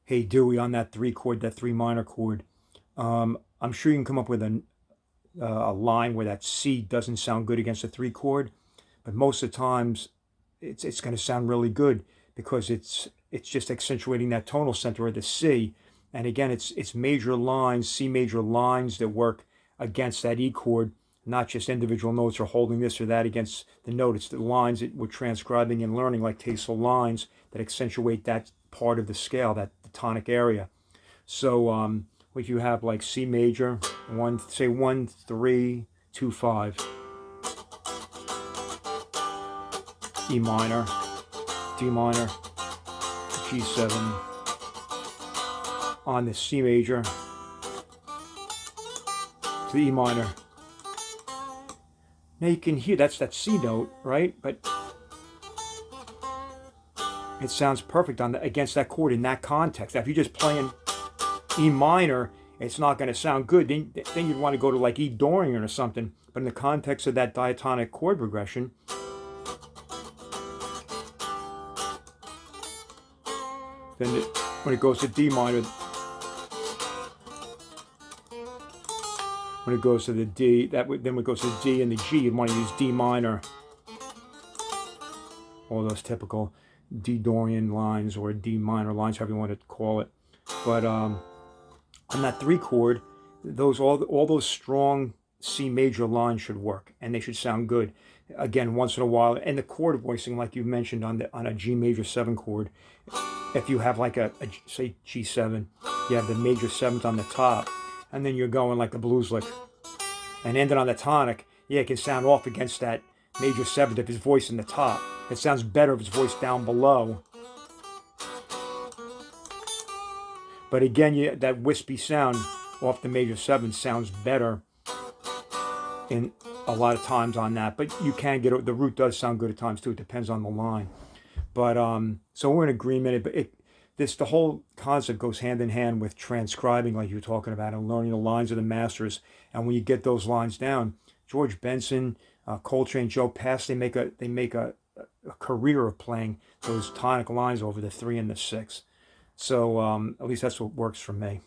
Hey Dewey, on that three chord, that three minor chord, I'm sure you can come up with a line where that C doesn't sound good against a three chord, but most of the times it's going to sound really good because it's just accentuating that tonal center of the C. And again, it's major lines, C major lines that work against that E chord, not just individual notes or holding this or that against the note. It's the lines that we're transcribing and learning, like tasal lines that accentuate that part of the scale, that the tonic area. So if you have like C major, say 1 3 2 5, E minor, D minor, G7, on the C major to the E minor. Now you can hear that's that C note, right? But it sounds perfect on against that chord in that context. Now, if you're just playing E minor, it's not going to sound good. Then you'd want to go to like E Dorian or something. But in the context of that diatonic chord progression, then when it goes to D minor, when it goes to the D, then when it goes to the D and the G, you'd want to use D minor. All those typical D Dorian lines or D minor lines, however you want to call it. But on that three chord, all those strong C major lines should work, and they should sound good. Again, once in a while, and the chord voicing, like you mentioned on a G major 7 chord, if you have like a say G7, you have the major 7th on the top, and then you're going like a blues lick, and ending on the tonic, yeah, it can sound off against that major 7th if his voice in the top. It sounds better if his voice down below. But again, that wispy sound off the major 7th sounds better in a lot of times on that. But you can get the root does sound good at times too. It depends on the line. But so we're in agreement. But the whole concept goes hand in hand with transcribing, like you were talking about, and learning the lines of the masters. And when you get those lines down, George Benson, Coltrane, Joe Pass, they make a career of playing those tonic lines over the 3 and the 6. So at least that's what works for me.